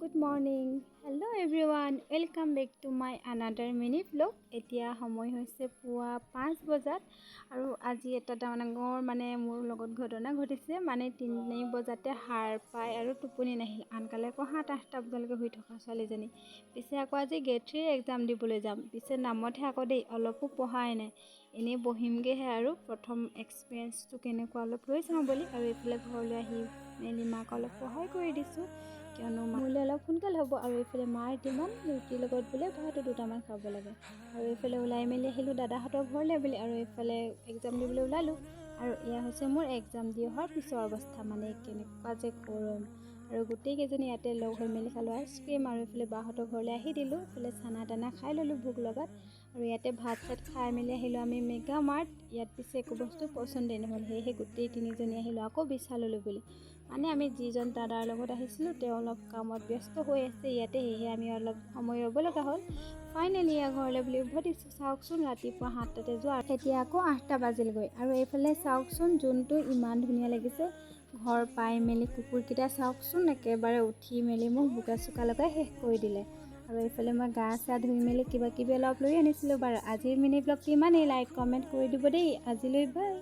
Good morning. Hello everyone. Welcome back to my another mini vlog. এতিয়া সময় হৈছে পুৱা 5 বজাত আৰু আজি এটা ডাঙৰ মোৰ লগত ঘটনা ঘটিছে 3 বজাতে হাড় পাই আৰু টোপনি নাহিল আনকালে আকৌ 7-8টা বজালৈকে শুই থকা ছোৱালীজনী পিছে আকৌ আজি গেট 3 এক্সাম দিবলৈ যাম পিছে নামতহে আকৌ দেই অলপো পঢ়াই নাই এনে বহিমগেহে আৰু প্ৰথম এক্সপেৰিয়েন্সটো কেনেকুৱা অলপ লৈ চাওঁ বুলি আৰু এইফালে ঘৰলৈ আহি মেলি মাক অলপ সহায় কৰি দিছোঁ কিয়নো মোলৈ অলপ সোনকাল হ'ব আৰু এইফালে মাৰ ডিমাণ্ড ৰুটিৰ লগত বোলে ভাতো দুটামান খাব লাগে আৰু এইফালে ওলাই মেলি আহিলোঁ দাদাহঁতৰ ঘৰলৈ বুলি আৰু এইফালে এক্সাম দিবলৈ ওলালোঁ আৰু এয়া হৈছে মোৰ এক্সাম দি অহাৰ পিছৰ অৱস্থা কেনেকুৱা যে গৰম আৰু গোটেইকেইজনী ইয়াতে লগ হৈ মেলি খালোঁ আইচক্ৰীম আৰু এইফালে বাহঁতৰ ঘৰলৈ আহি দিলোঁ এইফালে চানা দানা খাই ল'লোঁ ভোক লগাত আৰু ইয়াতে ভাত চাত খাই মেলি আহিলোঁ আমি মেগা মাৰ্ট ইয়াত পিছে একো বস্তু পচন্দই নহ'ল সেয়েহে গোটেই তিনিজনী আহিলোঁ আকৌ বিশাললৈ বুলি আমি যিজন দাদাৰ লগত আহিছিলোঁ তেওঁ অলপ কামত ব্যস্ত হৈ আছে ইয়াতে সেয়েহে আমি অলপ সময় ৰ'ব লগা হ'ল ফাইনেলি ঘৰলৈ বুলি উভতিছোঁ চাওকচোন ৰাতিপুৱা 7টাতে যোৱা এতিয়া আকৌ 8টা বাজিলগৈ আৰু এইফালে চাওকচোন যোনটো ইমান ধুনীয়া লাগিছে ঘৰ পাই মেলি কুকুৰকেইটা চাওকচোন একেবাৰে উঠি মেলি মোক বোকা চোকা লগাই শেষ কৰি দিলে আৰু এইফালে মই গা চা ধুই মেলি কিবা কিবি অলপ লৈ আনিছিলোঁ বাৰু আজিৰ মিনি ব্লগটো ইমানেই লাইক কমেণ্ট কৰি দিব দেই আজিলৈ বাই।